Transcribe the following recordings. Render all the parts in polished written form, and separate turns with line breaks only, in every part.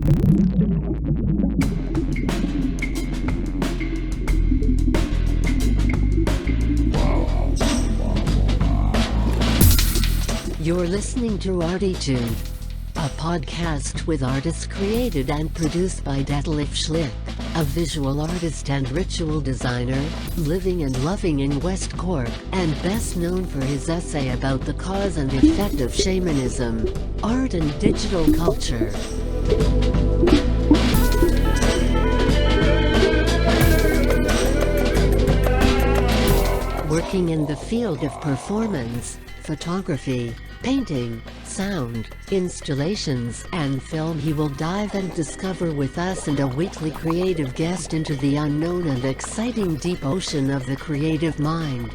You're listening to ArTEEtude, a podcast with artists created and produced by Detlef Schlich, a visual artist and ritual designer, living and loving in West Cork, and best known for his essay about the cause and effect of shamanism, art and digital culture. Working in the field of performance, photography, painting, sound, installations, and film, he will dive and discover with us and a weekly creative guest into the unknown and exciting deep ocean of the creative mind.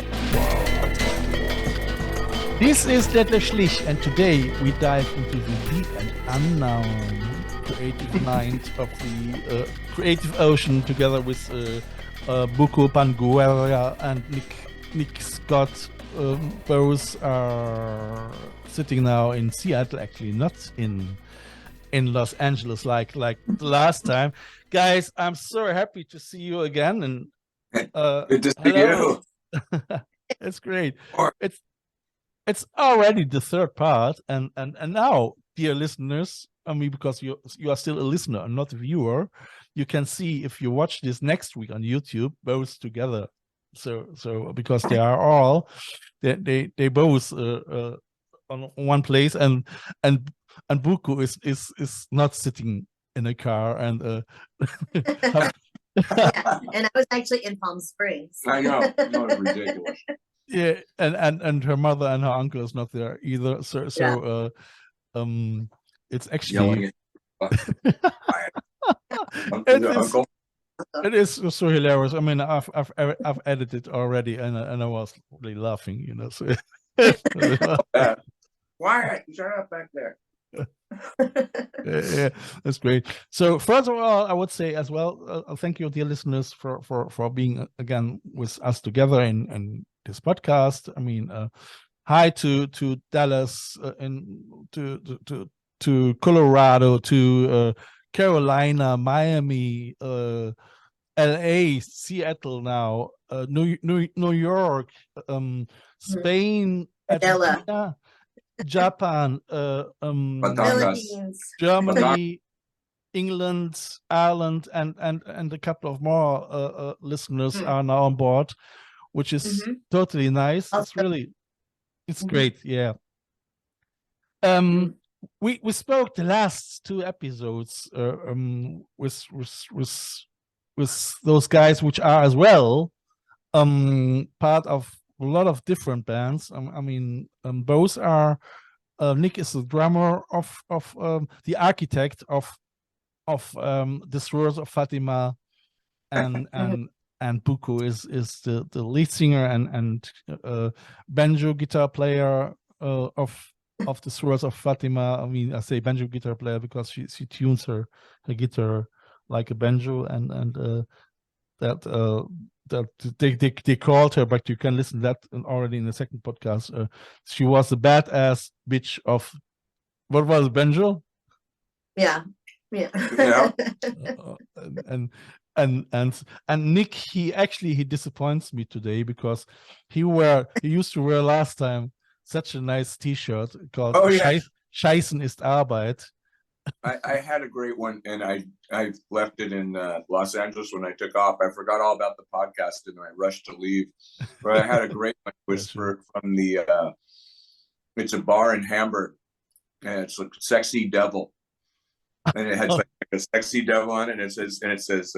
This is Detlef Schlich, and today we dive into the deep and unknown creative mind of the creative ocean together with Buko Pan Guerra and Nick Scott. Both are sitting now in Seattle, actually, not in Los Angeles like the last time. Guys, I'm so happy to see you again. And
good to see you.
It's great. It's already the third part, and now, dear listeners, I mean, because you are still a listener and not a viewer, you can see if you watch this next week on YouTube, both together. So because they are all they both on one place, and Buko is not sitting in a car and
yeah, and I was actually in Palm Springs.
I know, it's ridiculous.
Yeah, and her mother and her uncle is not there either. So it's actually It is so hilarious. I mean, I've edited already, and I was really laughing, you know. So
Why? Shut up back there.
Yeah, that's great. So first of all, I would say as well, thank you, dear listeners, for being again with us together in this podcast. I mean, hi to Dallas, and to Colorado, to Carolina, Miami, LA, Seattle now, New York, Spain, Argentina, Japan, Germany, England, Ireland, and a couple of more listeners are now on board, which is totally nice. It's great. Yeah. We spoke the last two episodes with those guys, which are as well part of a lot of different bands. I mean, both are. Nick is the drummer of the architect of the Swords of Fatima, and Buko is the lead singer and banjo guitar player of the Swords of Fatima. I mean, I say banjo guitar player because she tunes her guitar like a banjo, and that they called her, but you can listen to that already in the second podcast. She was the badass bitch of what was it, banjo?
Yeah.
And Nick, he disappoints me today because he used to wear last time such a nice T-shirt called Scheißen ist Arbeit.
I had a great one, and I left it in Los Angeles when I took off. I forgot all about the podcast, and I rushed to leave. But I had a great one. It was from the it's a bar in Hamburg, and it's like Sexy Devil, and it has like a sexy devil on it, and it says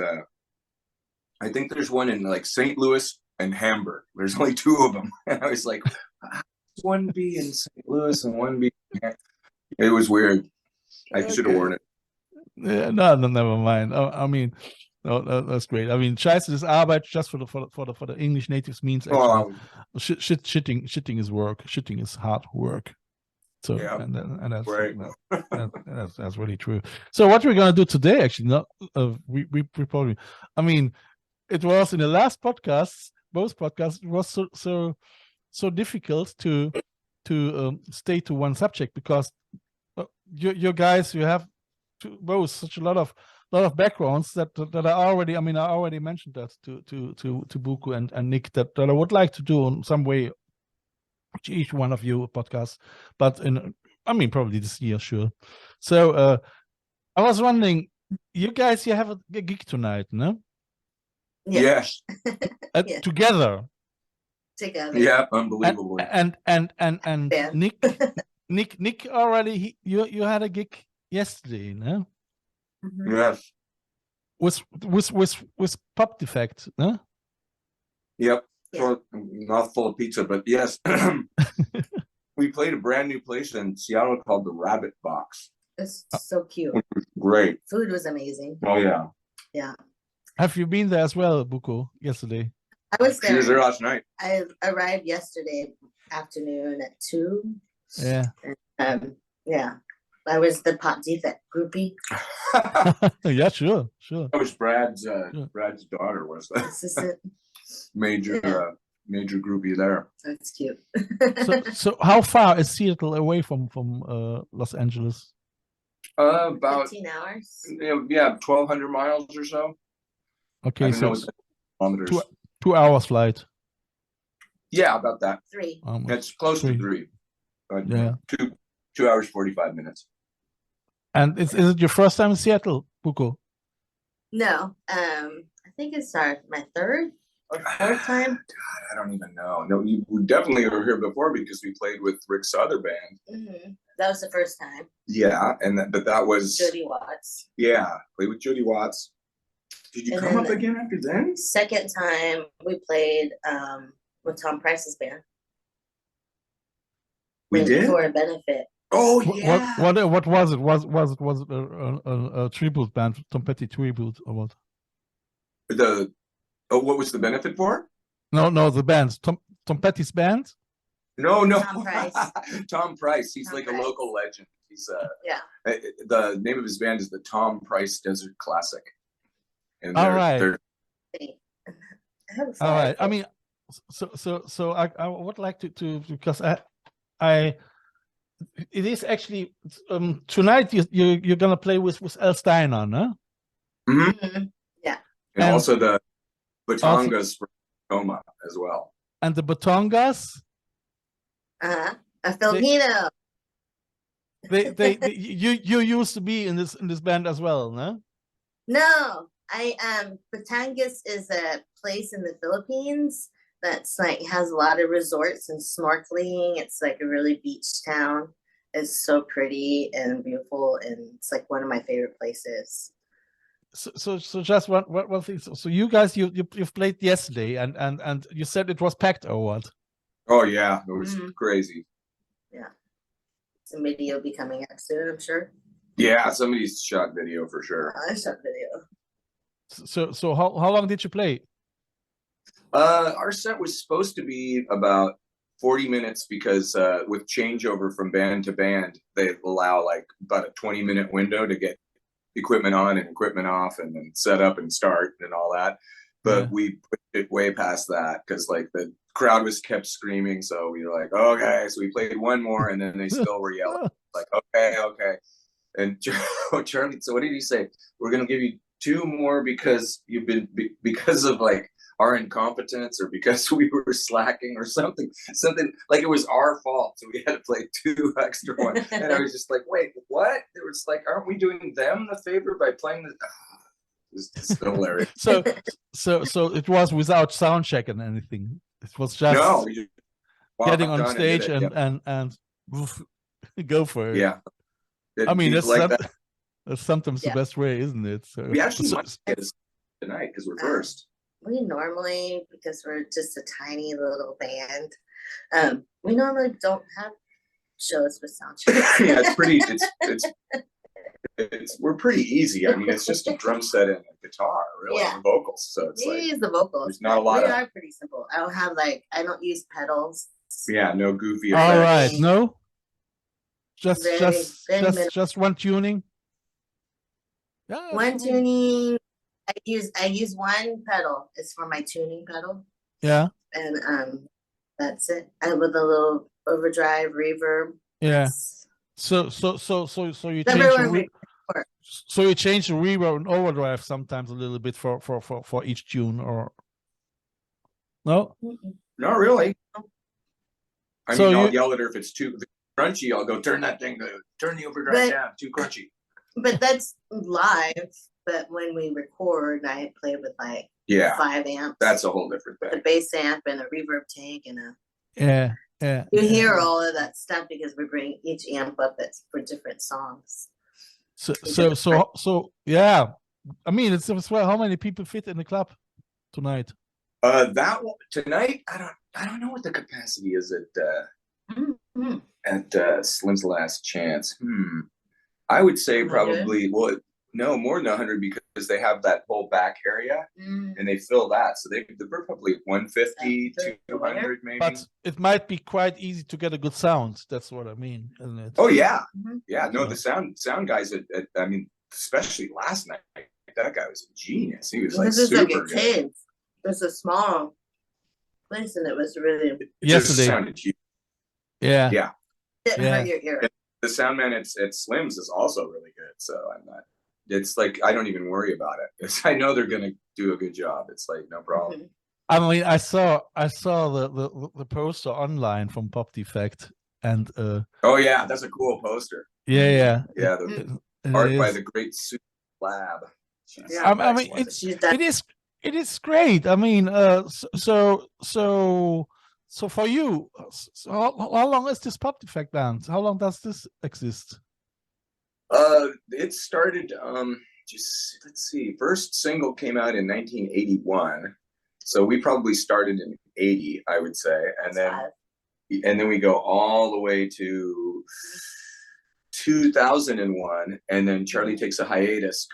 I think there's one in like St. Louis and Hamburg. There's only two of them, and I was like, one be in St. Louis and one be in Hamburg. It was weird. I should have worn it.
Yeah, no, never mind. I mean, no, that's great. I mean, Scheiße ist Arbeit, just for the English natives, means actually shitting is work. Shitting is hard work. So
yeah,
and that's
right.
That's really true. So what we're gonna do today, actually, we probably. I mean, it was in the last podcast, both podcasts. It was so difficult to stay to one subject because. You guys, you have both such a lot of backgrounds that I already, I mean, I already mentioned that to Buko and Nick that I would like to do in some way to each one of you podcasts, but I mean, probably this year, sure. So I was wondering, you guys, you have a gig tonight, no?
Yes.
Yeah.
Together.
Yeah, unbelievable.
And
Yeah.
Nick already, you had a gig yesterday, no?
Yes.
With Pop Defect, no?
Yep.
Yeah.
So, mouthful of pizza, but yes. We played a brand new place in Seattle called the Rabbit Box.
It's so cute.
Which was great.
Food was amazing.
Oh yeah.
Yeah.
Have you been there as well, Buko, yesterday?
I was
She was there
there.
last night.
I arrived yesterday afternoon at 2.
Yeah.
Yeah. I was the Pop Defect groupie.
Yeah, sure.
That was Brad's daughter was the
Assistant.
major
Yeah.
major groupie there.
That's cute.
So how far is Seattle away from Los Angeles?
About
15 hours.
1,200 miles or so.
Okay,
I don't know
so
what kilometers.
2 hours flight.
Yeah, about that.
3.
It's close to
3.
3. But
Yeah.
2 hours 45 minutes.
And is it your first time in Seattle, Buko?
No. I think it's my 3rd or 4th time.
God, I don't even know. No, we definitely were here before because we played with Rick's other band.
That was the first time.
Yeah, but that was
Jody Watts.
Yeah, played with Jody Watts. Did you
And
come
then
up again after then?
Second time we played with Tom Price's band.
We did
for a benefit.
Oh yeah.
What was it? Was it a tribute band, Tom Petty tribute, or what?
What was the benefit for?
No, the band, Tom Petty's band.
No.
Tom Price.
Tom Price. He's
Tom
like
Price.
a local legend. He's
Yeah.
The name of his band is the Tom Price Desert Classic. And
All right.
All right.
I mean, so I would like to because I it is actually tonight you're gonna play with El Steiner, no?
Yeah.
And also the Batongas from Tacoma as well.
And the Batongas.
A Filipino.
They you used to be in this band as well, no?
No, Batangas is a place in the Philippines that's like has a lot of resorts and snorkeling. It's like a really beach town. It's so pretty and beautiful, and it's like one of my favorite places.
So just one thing. So you guys you've played yesterday, and you said it was packed or what?
Oh yeah, it was crazy.
Yeah, some video will be coming up soon, I'm sure.
Yeah, somebody's shot video for sure.
I shot video.
So how long did you play?
Our set was supposed to be about 40 minutes because with changeover from band to band, they allow like about a 20-minute window to get equipment on and equipment off and then set up and start and all that. But we put it way past that because like the crowd was kept screaming. So we were like, okay. So we played one more and then they still were yelling like, okay. And Charlie, so what did he say? We're going to give you 2 more because because of like our incompetence or because we were slacking or something like it was our fault. So we had to play 2 extra ones. And I was just like, wait, what? It was like, aren't we doing them the favor by playing this? It's hilarious.
So it was without sound check and anything. It was just getting on stage and go for it.
Yeah.
I mean, that's sometimes
Yeah.
the best way, isn't it? So
We actually might get this tonight because we're first.
We normally, because we're just a tiny little band, we normally don't have shows with sound check.
Yeah, it's pretty. We're pretty easy. I mean, it's just a drum set and a guitar, really, and vocals. So it's
We
like
use the vocals.
there's not a lot
We
of.
are pretty simple. I don't use pedals.
Yeah, no goofy
all
effects.
right, no, just
Very
just one tuning. Yeah,
one tuning. I use one pedal. It's for my tuning pedal.
Yeah.
And that's it. With a little overdrive reverb.
Yeah. So you change
Number
the
one
So you change the reverb and overdrive sometimes a little bit for each tune, or no?
Not really. I
So
mean, I'll
you-
yell at her if it's too crunchy. I'll go turn the overdrive down. Too crunchy.
But that's live. But when we record, I play with like
Yeah,
5 amps.
that's a whole different
a
thing.
bass amp and a reverb tank and a.
Yeah.
You hear all of that stuff because we bring each amp up that's for different songs.
So yeah. I mean, it's as well. How many people fit in the club tonight?
That one, tonight, I don't know what the capacity is at Slim's Last Chance. I would say
100?
probably no, more than 100, because they have that whole back area and they fill that, so they're probably 150, 200 maybe.
But it might be quite easy to get a good sound. That's what I mean, isn't it?
Oh yeah, yeah. No, the sound guys I mean, especially last night, that guy was a genius. He was like
This is like
super
a
good.
cave. It's a small place and it was really.
It just sounded huge.
Yeah.
Didn't hurt your ear.
The sound man at Slim's is also really good. So I'm not. It's like I don't even worry about it. I know they're gonna do a good job. It's like no problem.
I mean, I saw the poster online from Pop Defect, and
oh yeah, that's a cool poster.
Yeah.
The art by the great Sue Lab.
I mean, it is great. I mean, so for you, so how long is this Pop Defect band? How long does this exist?
It started just let's see. First single came out in 1981, so we probably started in 80, I would say, and then we go all the way to 2001, and then Charlie takes a hiatus,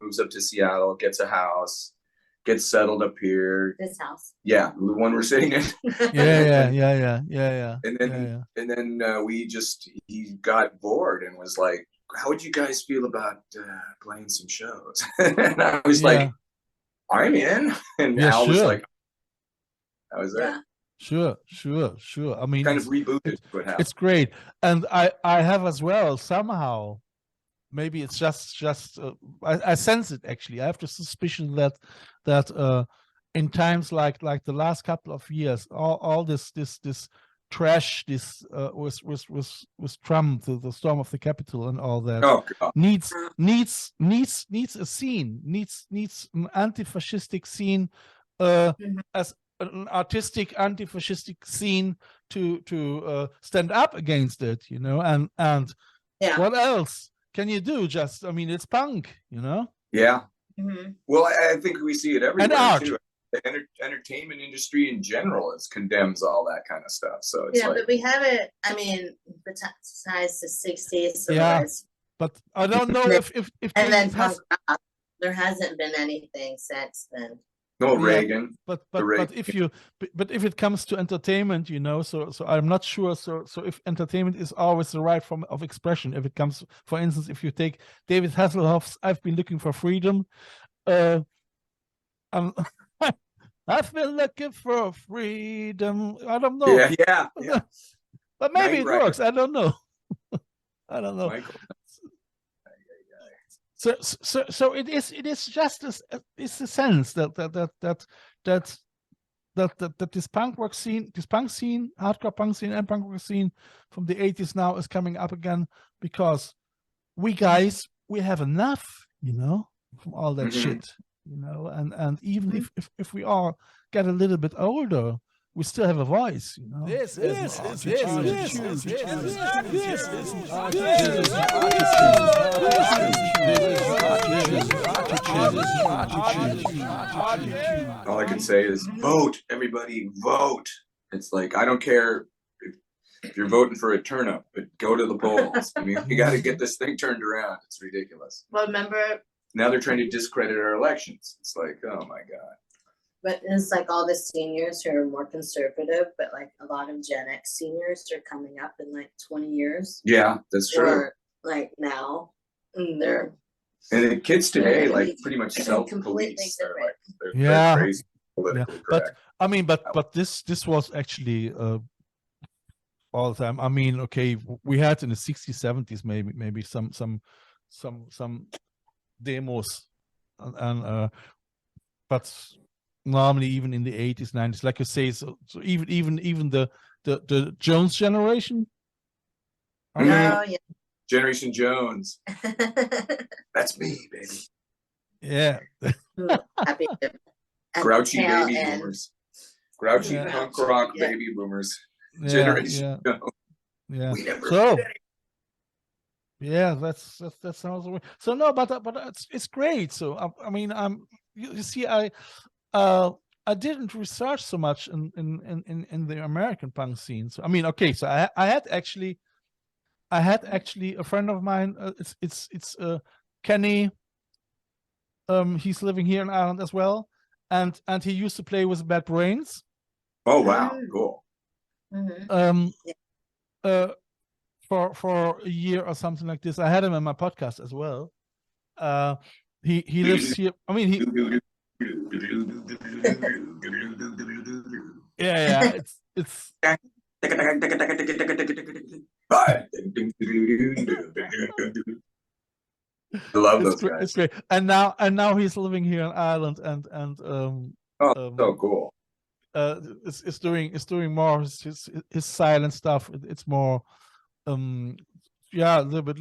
moves up to Seattle, gets a house, gets settled up here.
This house.
Yeah, the one we're sitting in.
Yeah.
And then he got bored and was like, how would you guys feel about playing some shows? And I was like, I'm in. And Al was like, that was it.
Sure. I mean,
kind of rebooted what happened.
It's great. And I have as well, somehow, maybe it's just I sense it actually. I have the suspicion that in times like the last couple of years, all this trash, this with Trump, the storm of the Capitol and all that, needs a scene, needs an anti-fascistic scene, as an artistic anti-fascistic scene to stand up against it, and what else can you do? Just, I mean, it's punk,
Yeah. Well, I think we see it everywhere,
and art
too. The entertainment industry in general condemns all that kind of stuff. So it's
but we have it. I mean, besides the 60s. So
but I don't know if
and then punk rock, there hasn't been anything since then.
No, Reagan.
But if it comes to entertainment, so I'm not sure. So if entertainment is always the right form of expression, if it comes, for instance, if you take David Hasselhoff's "I've Been Looking for Freedom," I've been looking for freedom. I don't know.
Yeah.
But maybe it works. I don't know.
Michael.
So it is just it's the sense that this punk scene, hardcore punk scene and punk rock scene from the 80s now is coming up again, because we guys, we have enough, from all that shit, and even if we all get a little bit older, we still have a voice, This is
All I can say is vote, everybody, vote. It's like, I don't care if you're voting for a turnip, but go to the polls. I mean, we got to get this thing turned around. It's ridiculous.
Well, remember,
now they're trying to discredit our elections. It's like, oh my God.
But it's like all the seniors who are more conservative, but like a lot of Gen X seniors are coming up in like 20 years.
Yeah, that's true.
Or like now, and
the kids today, like, pretty much self-police.
They're
crazy politically correct.
But I mean, but this was actually all the time. I mean, okay, we had in the 60s, 70s maybe some demos, and but normally even in the 80s, 90s, like you say, so even the Jones generation.
Oh yeah.
Generation Jones. That's me, baby.
Yeah.
Happy to,
Grouchy baby
end.
boomers. Grouchy
Yeah.
punk rock
Yeah.
baby boomers.
Yeah,
Generation Jones.
Yeah.
We never
So
did any-
yeah, that sounds weird. So no, but it's great. So I mean, you see, I didn't research so much in the American punk scene. So I mean, okay, so I had actually a friend of mine. It's Kenny. He's living here in Ireland as well, and he used to play with Bad Brains.
Oh wow, cool.
For a year or something like this. I had him in my podcast as well. He lives here. I mean, yeah. It's
I love those guys.
It's great. And now he's living here in Ireland, and
so cool.
It's doing more his silent stuff. It's more yeah, a little bit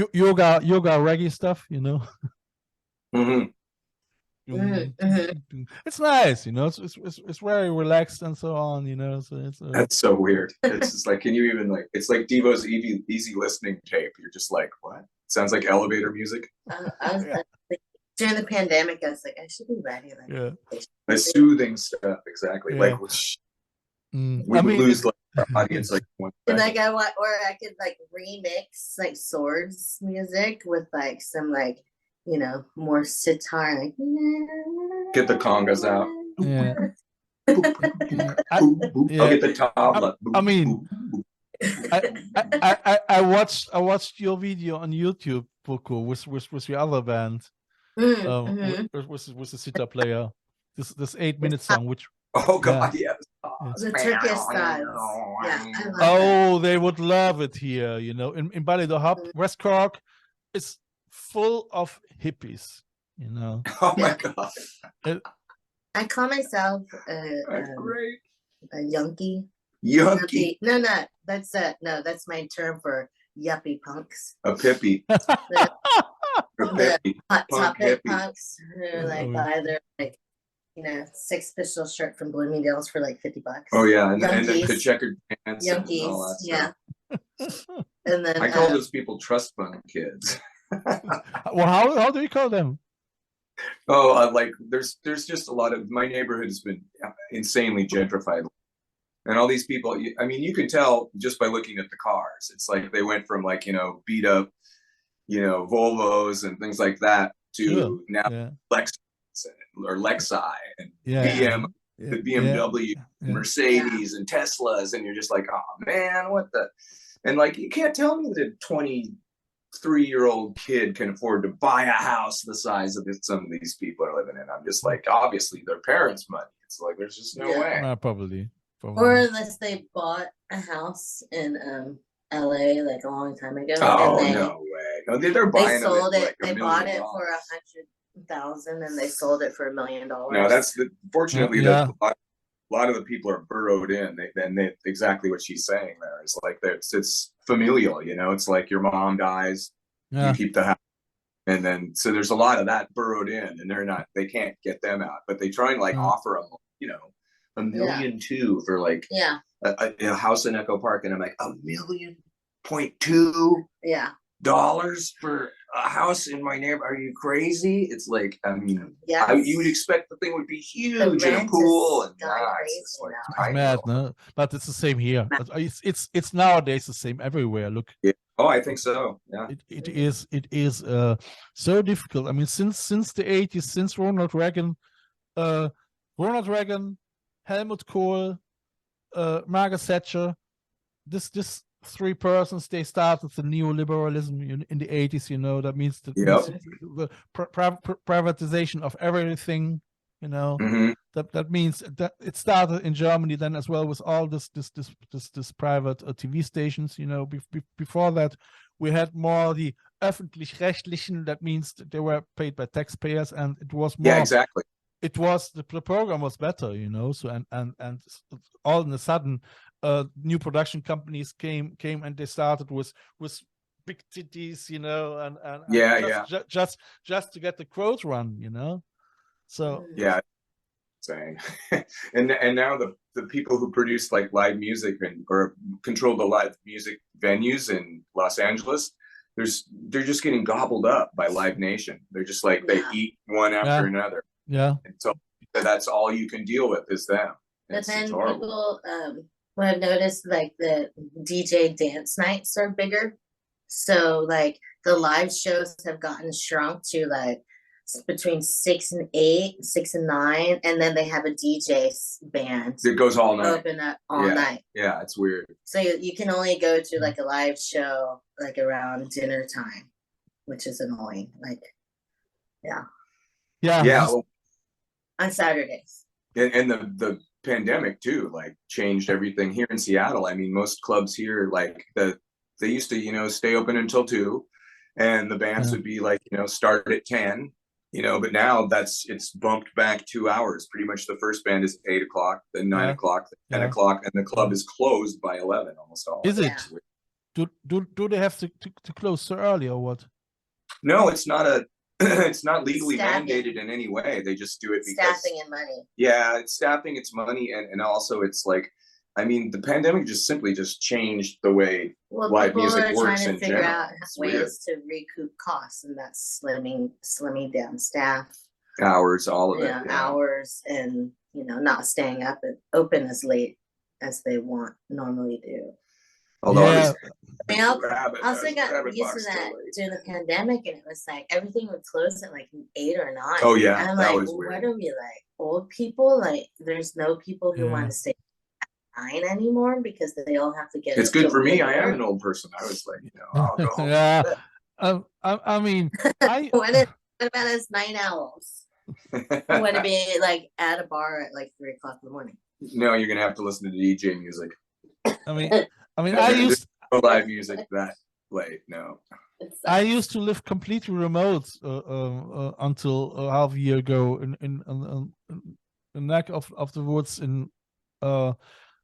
yoga reggae stuff, you know. It's nice, you know. It's very relaxed and so on, you know. So it's
that's so weird. It's just like, can you even like? It's like Devo's easy listening tape. You're just like, what? Sounds like elevator music.
During the pandemic, I was like, I should be ready. Like,
the soothing stuff, exactly.
Yeah.
Like we would lose like our audience like one
and like I could like remix like Swords music with like some like, you know, more sitar, like
get the congas out.
Yeah.
I'll get the tabla.
I mean, I watched your video on YouTube, Buko, with your other band, with the sitar player. This 8-minute song, which
oh god, yeah.
The Turkish styles. Yeah.
Oh, they would love it here, you know. In Ballydohop, West Cork, it's full of hippies, you know.
Oh my god.
I call myself
That's great.
A yunkie.
Yunkie.
No, that's my term for yuppie punks.
A pippy.
The hot
Punk
topic
hippie.
punks who like buy their like, you know, Six Pistols shirt from Bloomingdale's for like $50.
Oh yeah, and then the checkered pants and all
Yunkies,
that
yeah.
stuff.
And then
I call those people trust fund kids.
Well, how do you call them?
Oh, like there's just a lot of, my neighborhood has been insanely gentrified, and all these people. I mean, you can tell just by looking at the cars. It's like they went from like, you know, beat up, you know, Volvos and things like that to now Lexus or Lexi and the BMW, Mercedes and Teslas, and you're just like, oh man, what the? And like, you can't tell me that a 23-year-old kid can afford to buy a house the size of it some of these people are living in. I'm just like, obviously their parents' money. It's like there's just no way.
Probably.
Or unless they bought a house in LA like a long time ago.
Oh,
and
no way. No, they're buying
they sold it.
Like
they bought it for $100,000 and they sold it for $1 million.
No, that's fortunately that a lot of the people are burrowed in. They exactly what she's saying there is like it's familial, you know. It's like your mom dies, you keep the house, and then so there's a lot of that burrowed in, and they can't get them out, but they try and like offer them, you know, $1.2 million for like a house in Echo Park, and I'm like $1.2 million for a house in my neighborhood? Are you crazy? It's like, I mean, you would expect the thing would be huge and a pool and nice. It's like
mad, no? But it's the same here. It's nowadays the same everywhere. Look.
Yeah. Oh, I think so. Yeah.
It is so difficult. I mean, since the 80s, since Ronald Reagan, Helmut Kohl, Margaret Thatcher, this three persons, they started the neoliberalism in the 80s, you know. That means the privatization of everything, you know. That means that it started in Germany then as well with all this private TV stations, you know. Before that we had more the öffentlich-rechtlichen, that means that they were paid by taxpayers, and it was more,
Yeah, exactly.
it was, the program was better, you know. So and all of a sudden new production companies came and they started with big titties, you know, and just to get the quote run, you know. So
yeah, saying and now the people who produce like live music or control the live music venues in Los Angeles, they're just getting gobbled up by Live Nation. They're just like, they eat one after another.
Yeah.
And so that's all you can deal with is them.
But then people, what I've noticed, like the DJ dance nights are bigger. So like the live shows have gotten shrunk to like between 6 and 8, 6 and 9, and then they have a DJ band.
It goes all night.
Open up all night.
Yeah, it's weird.
So you can only go to like a live show like around dinner time, which is annoying. Like,
yeah.
On Saturdays.
And the pandemic too, like, changed everything here in Seattle. I mean, most clubs here, like they used to, you know, stay open until 2, and the bands would be like, you know, start at 10. You know, but now it's bumped back 2 hours. Pretty much the first band is 8 o'clock, then 9 o'clock, then 10 o'clock, and the club is closed by 11 almost all.
Is it? Do they have to close so early or what?
No, it's not it's not legally mandated in any way. They just do it because
staffing and money.
Yeah, it's staffing, it's money, and also it's like, I mean, the pandemic just simply changed the way live music works in general. People are trying to figure out
ways to recoup costs, and that's slimming down staff,
hours, all of it.
Hours, and you know, not staying up and open as late as they normally do.
Although
I also got used to that during the pandemic, and it was like everything would close at like 8 or 9.
Oh yeah,
and I'm
that
like,
was weird.
What are we, like old people? Like, there's no people who want to stay 9 anymore because they all have to get.
It's good for me. I am an old person. I was like, you know, I'll go home.
Yeah. I mean,
what about us night owls? I want to be like at a bar at like 3 o'clock in the morning.
No, you're gonna have to listen to DJ music.
I mean, I used
live music that late. No,
I used to live completely remote until half a year ago in the neck of the woods in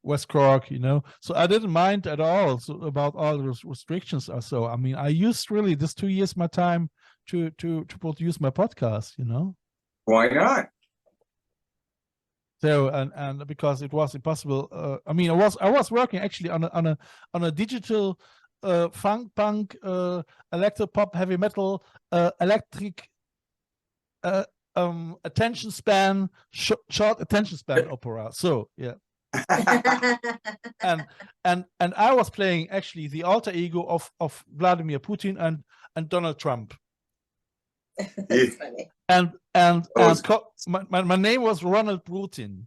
West Cork, you know. So I didn't mind at all about all the restrictions or so. I mean, I used really this 2 years my time to produce my podcast, you know.
Why not?
So and because it was impossible. I mean, I was working actually on a digital funk, punk, electro pop, heavy metal, electric attention span, short attention span opera. So yeah. and I was playing actually the alter ego of Vladimir Putin and Donald Trump.
That's funny.
And my name was Ronald Putin.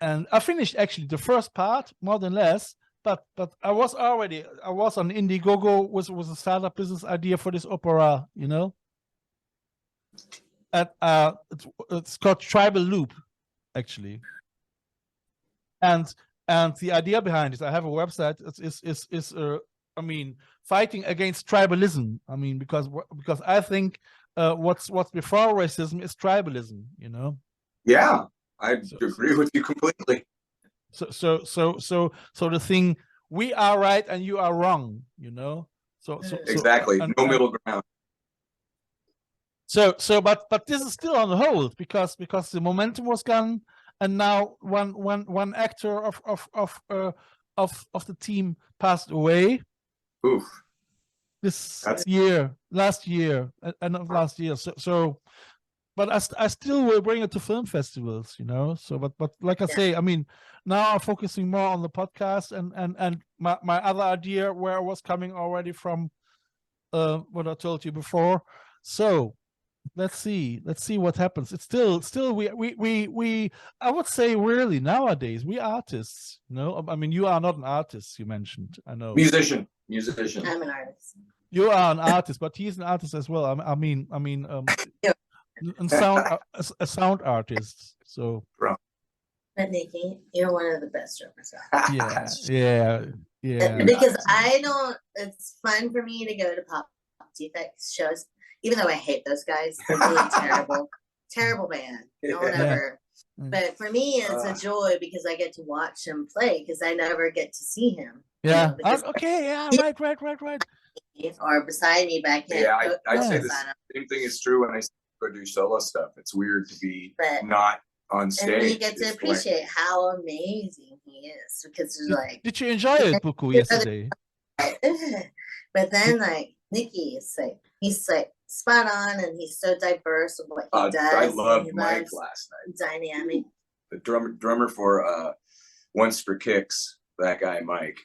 and I finished actually the first part more than less, but I was on Indiegogo with a startup business idea for this opera, you know. And it's called Tribal Loop, actually. And the idea behind it, I have a website. Is I mean, fighting against tribalism. I mean, because I think what's before racism is tribalism, you know.
Yeah, I agree with you completely.
So the thing, we are right and you are wrong, you know. So
exactly, no middle ground.
But this is still on hold because the momentum was gone, and now one actor of the team passed away.
Oof.
Last year. So, but I still will bring it to film festivals, you know. So, but like I say, I mean, now I'm focusing more on the podcast and my other idea where I was coming already from, what I told you before. So, let's see what happens. It's still we I would say really nowadays we artists, you know. I mean, you are not an artist, you mentioned. I know.
Musician.
I'm an artist.
You are an artist, but he's an artist as well. I mean, and a sound artist. So.
But Nikki, you're one of the best drummers.
Yeah.
Because I don't, it's fun for me to go to pop defect shows, even though I hate those guys. They're really terrible band. No one ever. But for me, it's a joy because I get to watch him play because I never get to see him.
Yeah.
You know,
Okay. Yeah. Right.
or beside me, but I can't.
Yeah, I'd say the
sign up.
same thing is true when I go do solo stuff. It's weird to be
But-
not on stage.
And you get to
It's
appreciate how amazing he is because you're like,
Did you enjoy it, Buko, yesterday?
but then like Nikki is like, he's like spot on and he's so diverse of what he does.
I loved
and he
Mike
loves
last night.
dynamic.
The drummer for Once for Kicks, that guy Mike.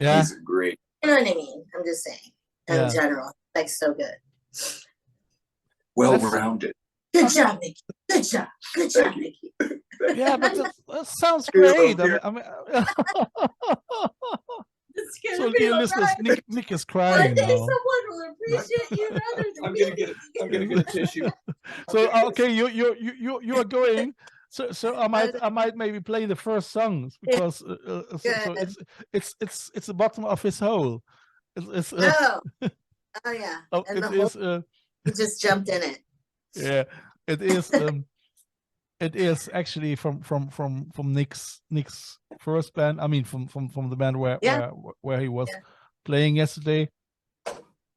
Yeah.
He's great.
You know what I mean? I'm just saying in general, like so good.
Well rounded.
Good job, Nikki. Good job, Nikki.
Yeah, but that sounds great. I mean,
It's gonna
so
be
dear
all
listeners,
right.
Nick is
One
crying
day
now.
someone will appreciate you rather than
I'm
me.
gonna get a tissue.
So okay, you are going. So I might maybe play the first songs because so it's the bottom of his hole. It's
Oh yeah.
oh,
And
it
the whole,
is
he just jumped in it.
yeah, it is it is actually from Nick's first band. I mean from the band where he was playing yesterday.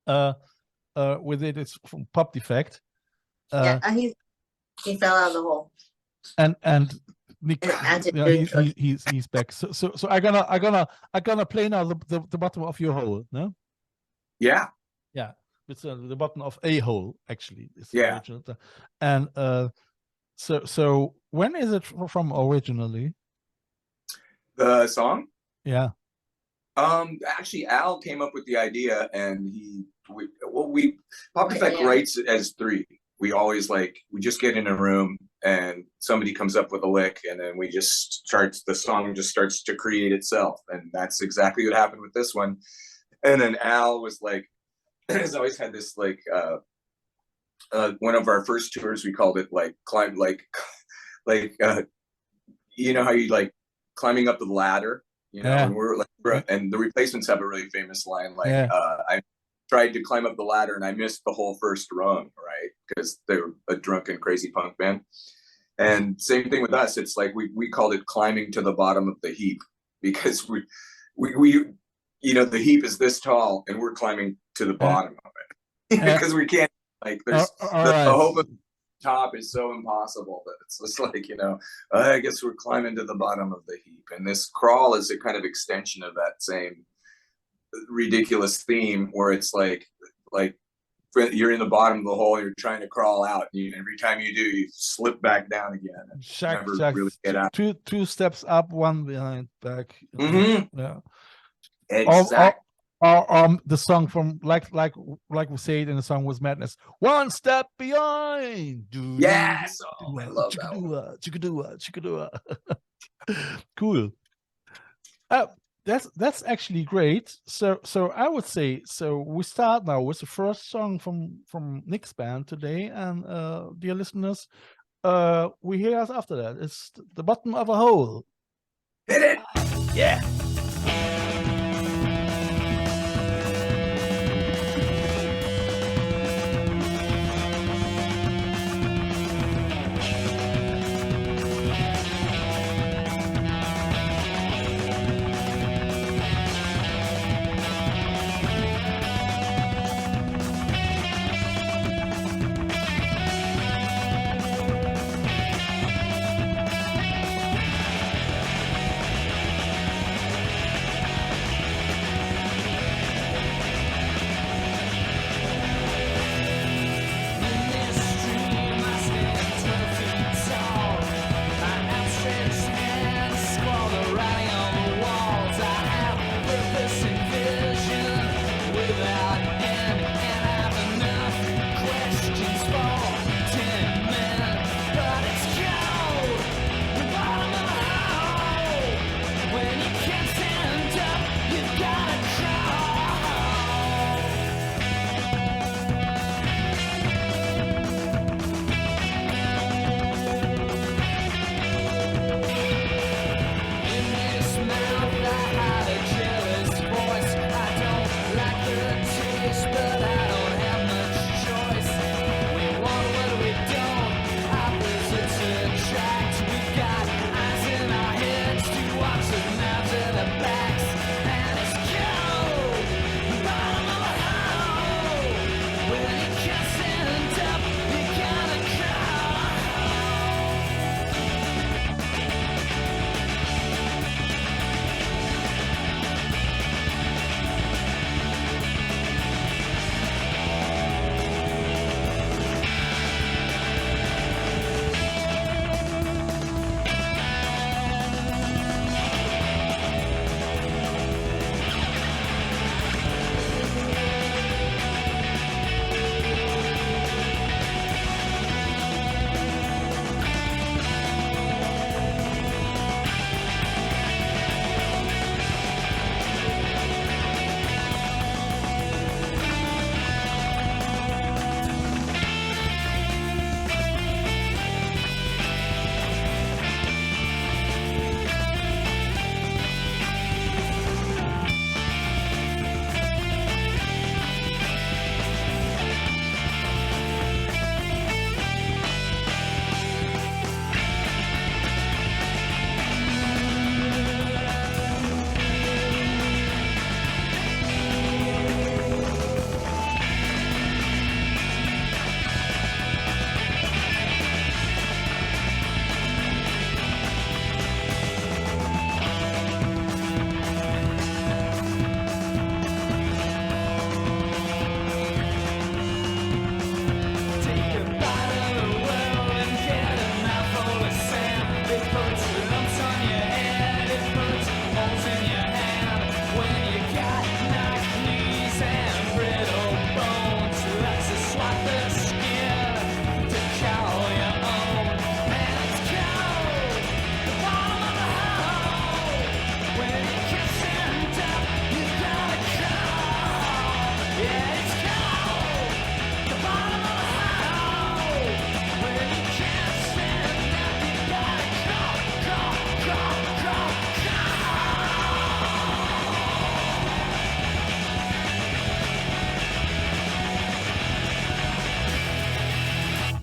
With it's from Pop Defect.
And he fell out of the hole.
And Nick,
And
he's back. So I'm gonna play now the bottom of your hole, no?
Yeah.
Yeah, it's the bottom of a hole actually. It's
Yeah.
original. And so when is it from originally?
The song?
Yeah.
Actually, Al came up with the idea, and Pop Defect writes it as three. We always we just get in a room and somebody comes up with a lick, and then the song just starts to create itself, and that's exactly what happened with this one. And then Al was has always had this one of our first tours, we called it climb you know how you climbing up the ladder. You know, and and the Replacements have a really famous line I tried to climb up the ladder and I missed the whole first rung, right? Because they were a drunken, crazy punk band. And same thing with us. It's we called it climbing to the bottom of the heap because we the heap is this tall and we're climbing to the bottom of it because we can't there's the hope of the top is so impossible that it's just I guess we're climbing to the bottom of the heap, and this crawl is a kind of extension of that same ridiculous theme where it's you're in the bottom of the hole and you're trying to crawl out, and every time you do you slip back down again and never really get out.
Two steps up, one behind, back. Yeah,
exactly.
The song from like we say it in the song was Madness. One step behind.
Yes, I love that one.
Chicadua. Cool. That's actually great. So I would say we start now with the first song from Nick's band today, and dear listeners, we hear us after that. It's the bottom of a hole.
Hit it.
Yeah.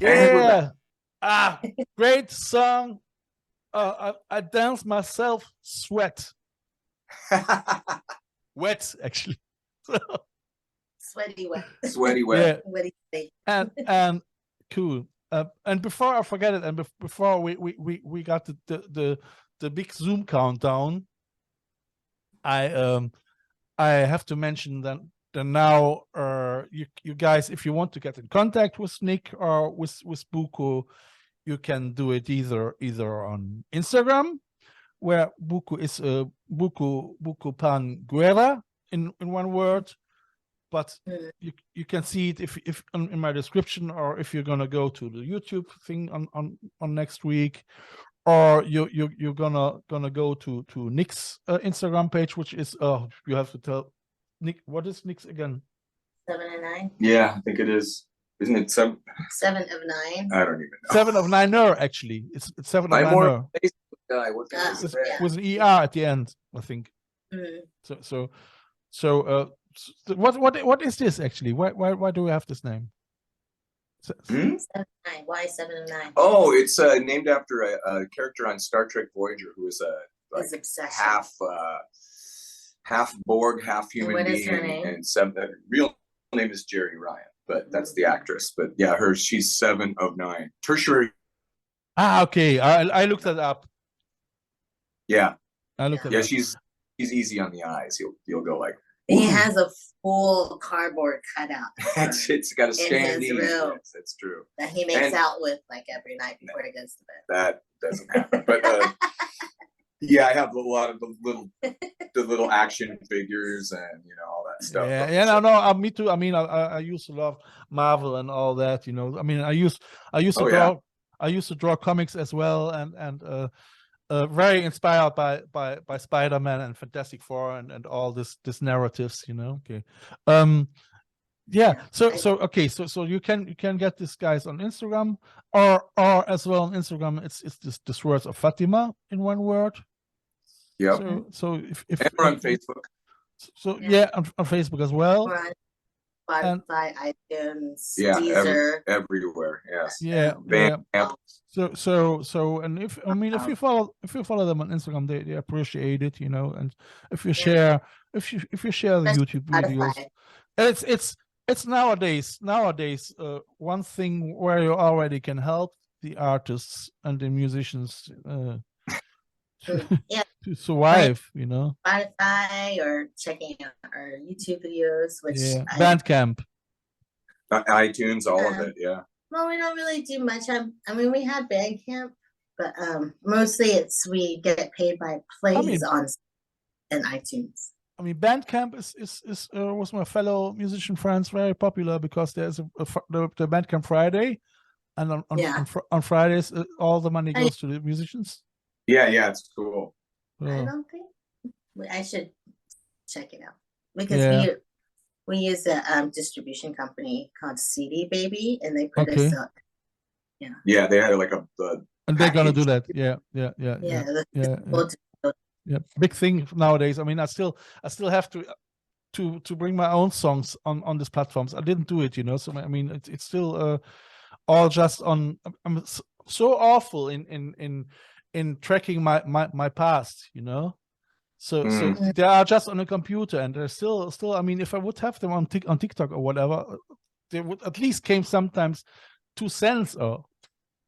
And we're
Yeah. Great song. I dance myself sweat.
back.
Wet, actually.
Sweaty wet.
Sweaty wet.
Yeah.
Sweaty wet.
And cool. And before I forget it, and before we got the big Zoom countdown, I have to mention that now you guys, if you want to get in contact with Nick or with Buko, you can do it either on Instagram, where Buko is Buko Pan Guerra in one word, but you can see it if in my description, or if you're gonna go to the YouTube thing on next week, or you're gonna go to Nick's Instagram page, which is you have to tell Nick, what is Nick's again?
7 and 9.
Yeah, I think it is. Isn't it 7?
7 of 9.
I don't even know.
7 of 9er, actually. It's 7 of
I'm more of
9er.
a Facebook guy. What can I
Ah,
say?
yeah.
With an ER at the end, I think.
Mm.
So what is this actually? Why do we have this name?
Hmm?
7 of 9. Why 7 of 9?
Oh, it's named after a character on Star Trek Voyager who was
His obsession.
half Borg, half human
what is her
being,
name?
and real name is Jerry Ryan, but that's the actress. But yeah, she's 7 of 9. Tertiary.
Okay. I looked that up.
Yeah,
I looked that
yeah,
up.
she's easy on the eyes. You'll go like,
He has a full cardboard cutout
it's got a
his
standee.
room.
Yes, that's true.
that he makes
And-
out with like every night before he goes to bed.
That doesn't happen. But yeah, I have a lot of the little action figures and all that stuff.
Yeah, no, me too. I mean, I used to love Marvel and all that. I mean, I used to draw.
Yeah.
I used to draw comics as well, and very inspired by Spider-Man and Fantastic Four and all this narratives. Okay. Yeah. So okay. So you can get these guys on Instagram, or as well on Instagram. It's the Swords of Fatima in one word.
Yep.
So if
And we're on Facebook.
So
Yeah.
on Facebook as well.
We're on Spotify, iTunes,
Yeah,
Deezer.
everywhere. Yes.
Yeah.
Bandcamp.
So and if you follow them on Instagram, they appreciate it, and if you share the YouTube videos, and it's nowadays one thing where you already can help the artists and the musicians
Yeah.
to survive,
Spotify or checking out our YouTube videos, which
Bandcamp.
iTunes, all of it. Yeah.
Well, we don't really do much. I mean, we have Bandcamp, but mostly we get paid by plays on in iTunes.
I mean, Bandcamp is was my fellow musician friends very popular, because there's the Bandcamp Friday, and on Fridays all the money goes to the musicians.
Yeah, it's cool.
I don't think I should check it out, because we use a distribution company called CD Baby, and they put us up.
Yeah, they had like
and they're gonna do that. Yeah. Big thing nowadays. I mean, I still have to bring my own songs on these platforms. I didn't do it, So I mean, it's still all just on. I'm so awful in tracking my past, So they are just on a computer, and they're still. I mean, if I would have them on TikTok or whatever, they would at least came sometimes 2 cents or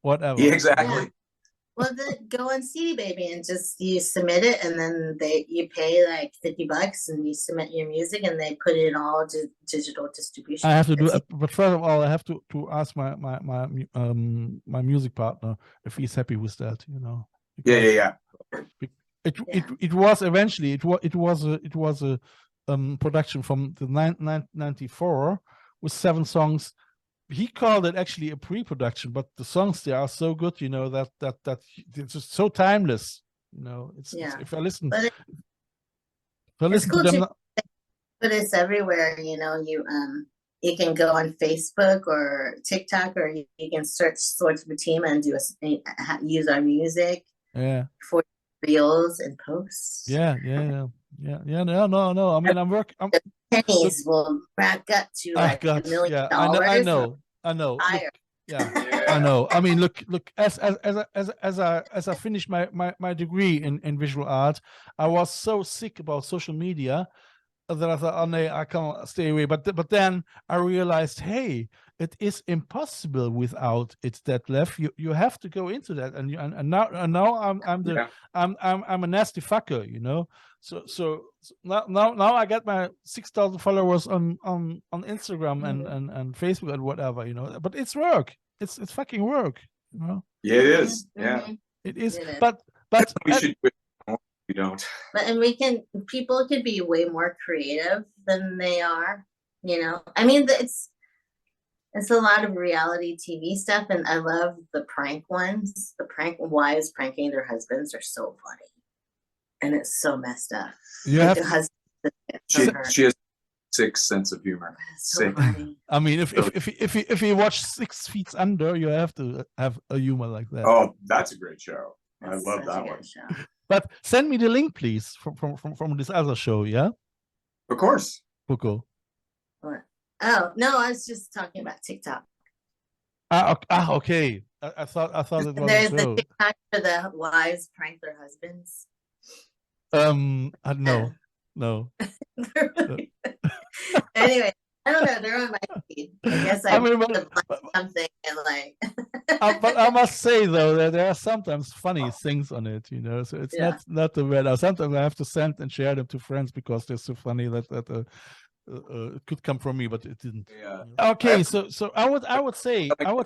whatever.
Yeah, exactly.
Yeah. Well, then go on CD Baby and you submit it, and then you pay like $50, and you submit your music, and they put it in all digital distribution.
I have to do it, but first of all, I have to ask my music partner if he's happy with that.
Yeah.
It was eventually it was a production from the 1994 with 7 songs. He called it actually a pre-production, but the songs there are so good, that it's just so timeless. It's if I listen,
It's cool
to them,
but it's everywhere. You can go on Facebook or TikTok, or you can search Swords of Fatima and use our music.
Yeah.
For reels and posts.
Yeah. No. I mean, I'm working.
Pennies will rack up to like $1 million.
I know. Look, Yeah, I know. I mean, look. As I finished my degree in visual art, I was so sick about social media that I thought, oh no, I can't stay away. But then I realized, hey, it is impossible without it. Detlef, you have to go into that, and now I'm a nasty fucker, you know. So now I get my 6,000 followers on Instagram and Facebook and whatever, you know. But it's work. It's fucking work, you know.
Yeah, it is. Yeah,
it is.
It is.
But
we should do it more. We don't.
And people could be way more creative than they are, you know. I mean, it's a lot of reality TV stuff, and I love the prank ones. The wives pranking their husbands are so funny, and it's so messed up.
You
Like
have
she has sick sense of humor.
So funny.
I mean, if you watch 6 Feet Under, you have to have a humor like that.
Oh, that's a great show.
That's
I love
such
that
a good
one.
show.
But send me the link, please, from this other show, yeah?
Of course.
Buko.
What? Oh no, I was just talking about TikTok.
Okay. I thought it was
There's
a
the
show.
TikTok for the wives prank their husbands.
No.
Anyway, I don't know. They're on my feed. I guess I something and like.
But I must say though that there are sometimes funny things on it, you know. So it's not too bad. Sometimes I have to send and share them to friends because they're so funny that it could come from me, but it didn't.
Yeah.
Okay, so I would say I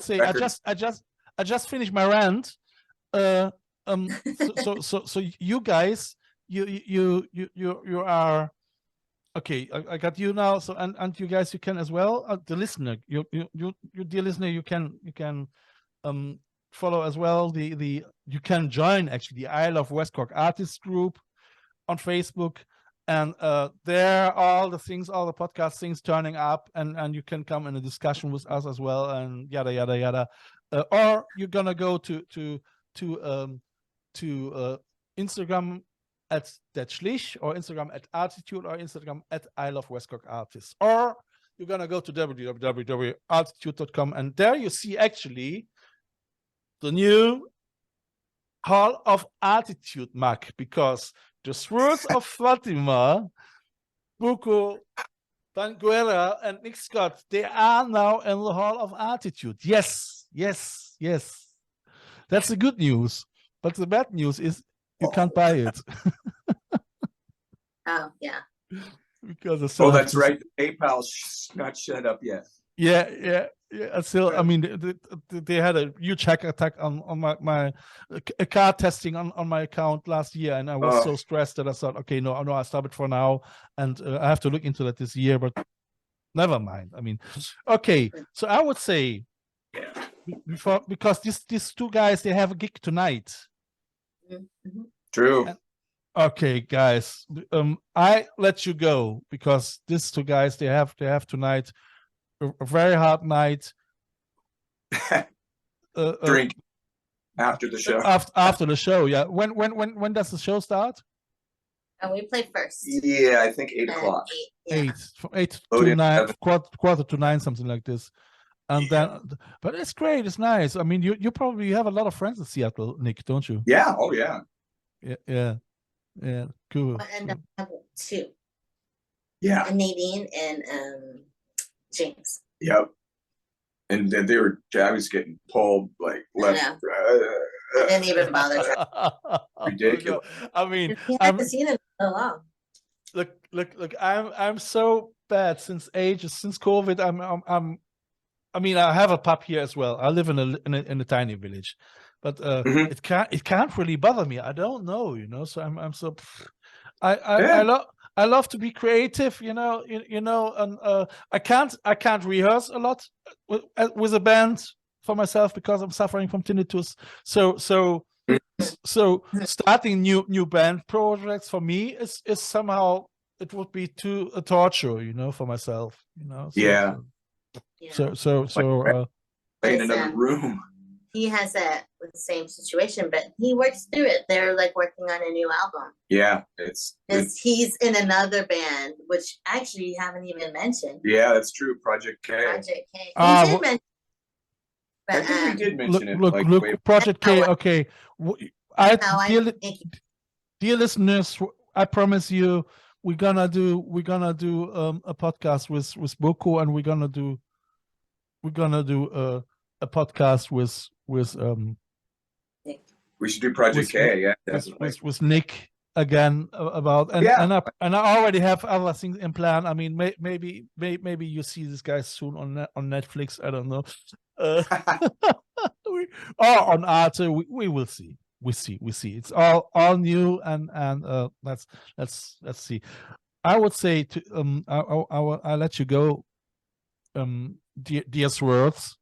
just finished my rant. So you guys, you are okay. I got you now. So and you guys, you can as well. The listener, you dear listener, you can follow as well. You can join actually the Isle of Westcock Artists group on Facebook. And there are all the podcast things turning up, and you can come in a discussion with us as well, and yada yada yada. Or you're gonna go to Instagram at Detlef Schlich, or Instagram at ArTEEtude, or Instagram at Isle of Westcock Artists, or you're gonna go to www.arteetude.com, and there you see actually the new Hall of ArTEEtude mug, because the Swords of Fatima, Buko Pan Guerra, and Nick Scott, they are now in the Hall of ArTEEtude. Yes. That's the good news. But the bad news is you can't buy it.
Oh, yeah.
Because
that's right. The PayPal's not shut up yet.
Yeah. Still, I mean, they had a huge hack attack on my card testing on my account last year, and I was so stressed that I thought, okay, no, I stop it for now, and I have to look into that this year. But never mind. I mean, okay. So I would say, because these two guys, they have a gig tonight.
True.
Okay, guys, I let you go because these two guys, they have tonight a very hard night.
Drink after the show.
After the show, yeah. When does the show start?
And we play first.
Yeah, I think 8 o'clock.
8 from 8 to 9, quarter to 9, something like this. And then, but it's great. It's nice. I mean, you probably have a lot of friends in Seattle, Nick, don't you?
Yeah. Oh yeah.
Yeah. Cool.
I end up having 2.
Yeah.
And Nadine and James.
Yep. And then I was getting pulled like left.
I didn't even bother.
Ridiculous.
I mean,
I haven't seen him in so long.
Look. I'm so bad since COVID. I mean, I have a pup here as well. I live in a tiny village, but it can't really bother me. I don't know, you know. So I'm so. I love to be creative, you know, and I can't rehearse a lot with a band for myself because I'm suffering from tinnitus. So starting new band projects for me is somehow, it would be a torture, you know, for myself, you know. So
in another room.
He has the same situation, but he works through it. They're like working on a new album.
Yeah,
he's in another band, which actually you haven't even mentioned.
Yeah, that's true. Project K.
He did mention.
I
But
think we did mention it.
Look,
like,
look,
way-
Project K. Okay,
how I
dear,
make it.
dear listeners, I promise you, we're gonna do a podcast with Buko, and we're gonna do a podcast with
we should do Project K. Yeah, definitely.
with Nick again about and I already have other things in plan. I mean, maybe you see this guy soon on Netflix. I don't know, or on Arte. We will see. We see. It's all new and let's see. I would say to I'll let you go, dear Swords,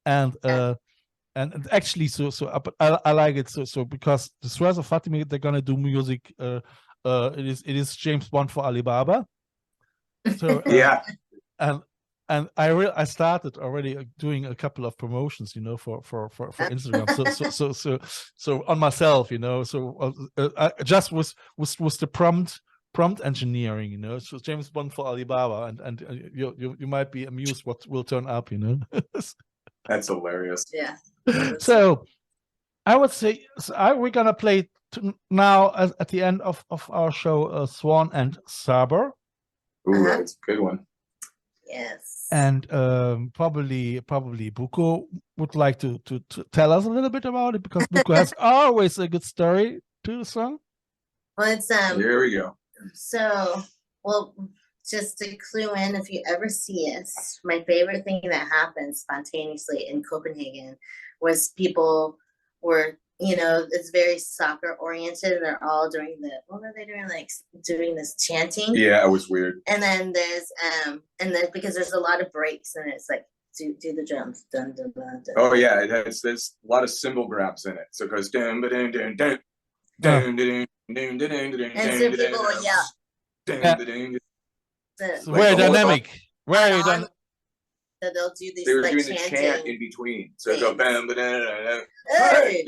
and actually I like it so because the Swords of Fatima, they're gonna do music. It is James Bond for Alibaba. So
Yeah.
and I started already doing a couple of promotions, for Instagram. So on myself, So I just was the prompt engineering, So James Bond for Alibaba, and you might be amused what will turn up,
That's hilarious.
Yeah.
So I would say we're gonna play now at the end of our show, Swan and Saber.
Ooh, that's a good one.
Yes.
And probably Buko would like to tell us a little bit about it, because Buko has always a good story to the song.
Well, it's
Here we go.
So, well, just to clue in, if you ever see us, my favorite thing that happened spontaneously in Copenhagen was people were, it's very soccer oriented, and they're all doing what were they doing? Like doing this chanting.
Yeah, it was weird.
And then there's because there's a lot of breaks, and it's like do the drums, dun dun dun dun.
Oh yeah, there's a lot of cymbal grabs in it. So it goes dun dun dun dun dun dun dun dun dun dun.
And so people will yell.
So very dynamic. Very dynamic.
So they'll do these.
They were
like
doing the
chanting.
chant in between. So it go bam,
Hey!
Hey!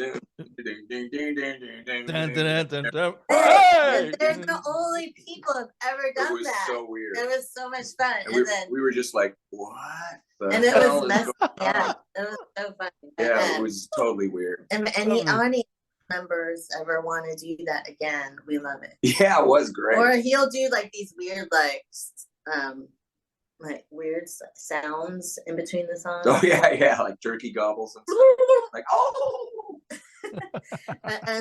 They're the only people who've ever done that.
It was so weird.
It was so much fun.
And we were just like, what?
And it was messy. Yeah, it was so funny.
Yeah, it was totally weirard.
And any audience members ever want to do that again, we love it.
Yeah, it was great.
Or he'll do like these weird weird sounds in between the songs.
Oh yeah, like turkey gobbles and stuff. Like, oh.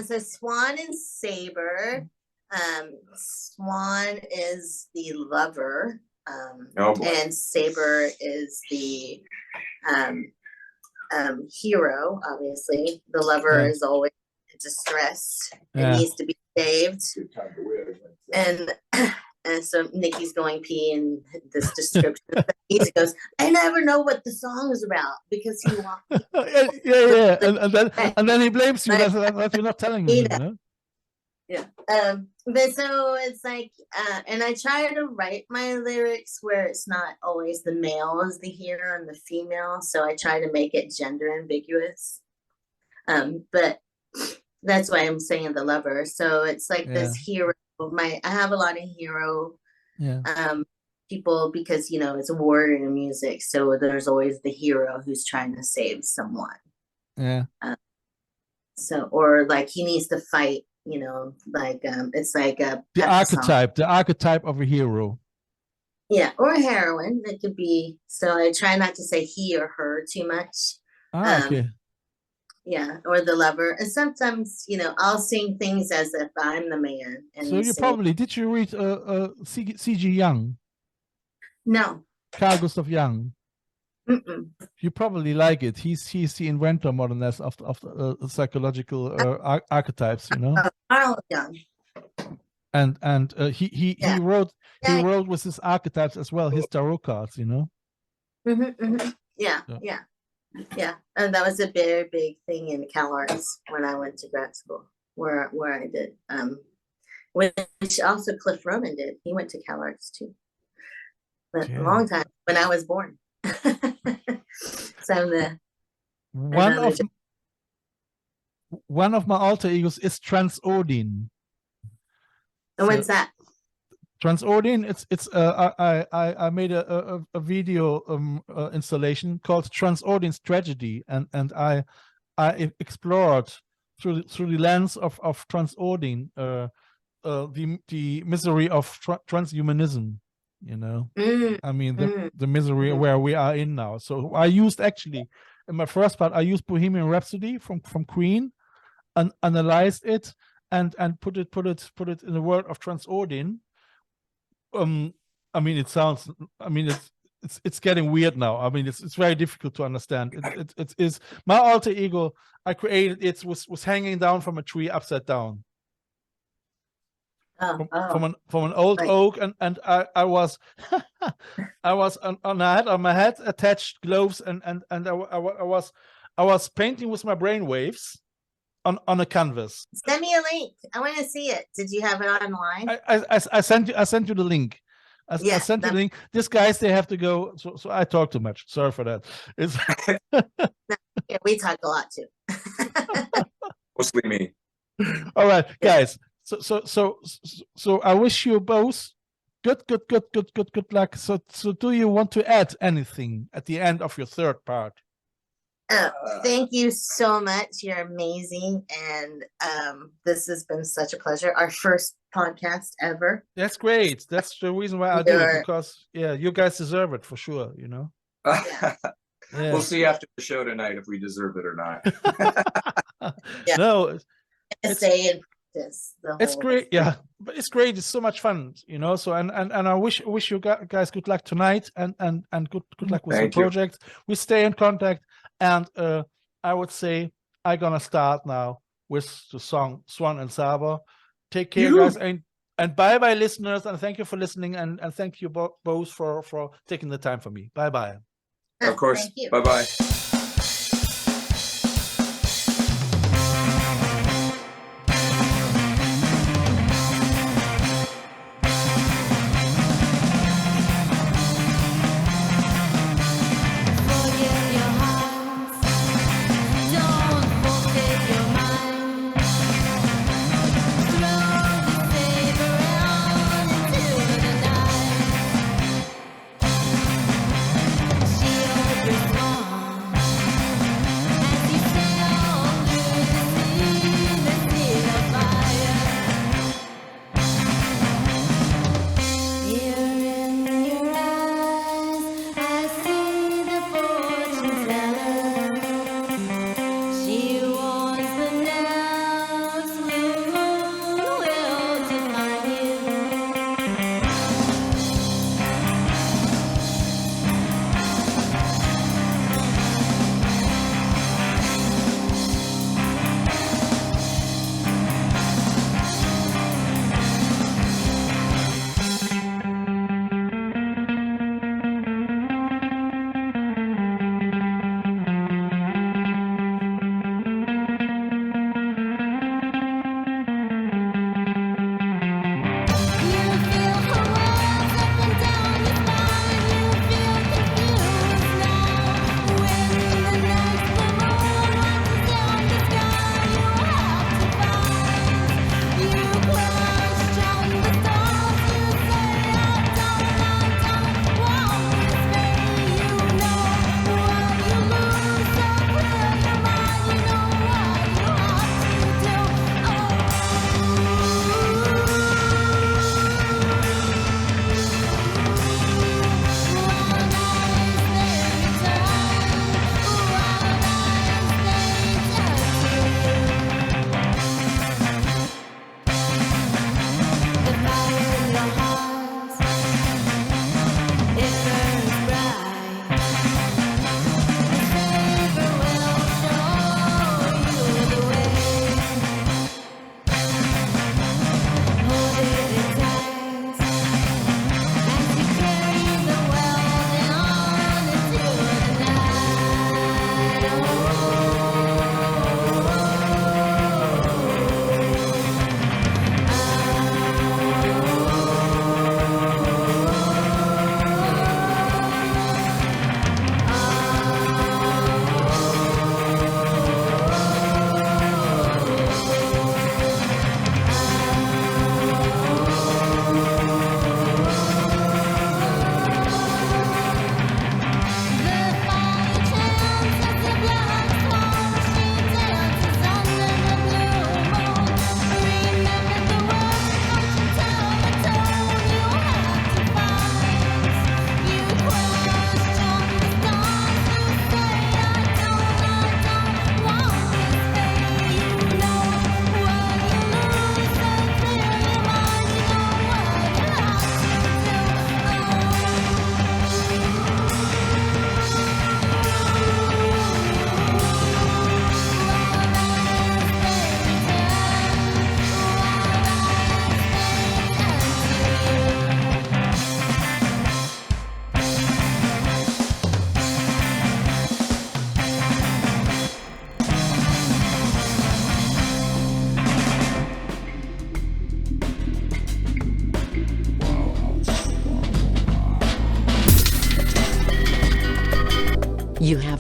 So Swan and Saber. Swan is the lover, and Saber is the hero. Obviously, the lover is always distressed and needs to be saved. And so Nikki's going pee, and this description he goes, I never know what the song is about because he walked.
Yeah. And then he blames you that you're not telling him.
Yeah. But so it's like, and I try to write my lyrics where it's not always the male is the hero and the female. So I try to make it gender ambiguous. But that's why I'm saying the lover. So it's like this hero. I have a lot of hero people because it's a warrior in music, so there's always the hero who's trying to save someone. So or like he needs to fight, it's like
the archetype of a hero.
Yeah, or a heroine. It could be. So I try not to say he or her too much.
Okay.
Yeah, or the lover. And sometimes, I'll sing things as if I'm the man. And
so you probably, did you read C.G. Young?
No.
Carl Gustav Jung?
Mm-mm.
You probably like it. He's the inventor, more or less, of psychological archetypes,
Carl Jung.
And he wrote with his archetypes as well, his tarot cards,
Mm-hmm, mm-hmm. Yeah, and that was a very big thing in CalArts when I went to grad school, where I did, which also Cliff Roman did. He went to CalArts too, but a long time when I was born. So one
of my alter egos is Transodin.
And what's that?
Transordine, it's I made a video installation called Transordine Tragedy, and I explored through the lens of Transordine the misery of transhumanism, you know. I mean the misery where we are in now. So I used, actually in my first part, I used Bohemian Rhapsody from Queen and analyzed it and put it in the world of Transordine. I mean, it sounds, I mean, it's getting weird now. I mean, it's very difficult to understand. It is my alter ego. I created it was hanging down from a tree upside down. From an old oak, and I was I was on my head attached gloves, and I was painting with my brain waves on a canvas.
Send me a link. I want to see it. Did you have it online?
I sent you the link. I sent you the link. These guys, they have to go. So I talk too much. Sorry for that. It's
Yeah, we talk a lot too.
Mostly me.
All right, guys. So I wish you both good luck. So do you want to add anything at the end of your third part?
Thank you so much. You're amazing, and this has been such a pleasure. Our first podcast ever.
That's great. That's the reason why I do it, because you guys deserve it for sure. You know.
Yeah. We'll see after the show tonight if we deserve it or not.
Yeah.
No,
stay in practice.
It's great. Yeah, but it's great. It's so much fun, you know. So and I wish you guys good luck tonight, and good luck with the project. We stay in contact. And I would say I'm gonna start now with the song Swan and Saber. Take care, guys, and bye listeners, and thank you for listening, and thank you both for taking the time for me. Bye.
Of course. Bye.
Shield your swan.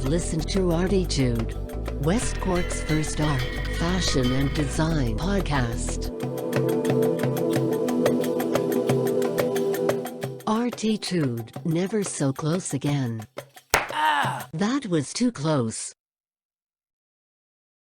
have listened to ArTEEtude, West Cork's first art, fashion and design podcast. ArTEEtude, never so close again. That was too close.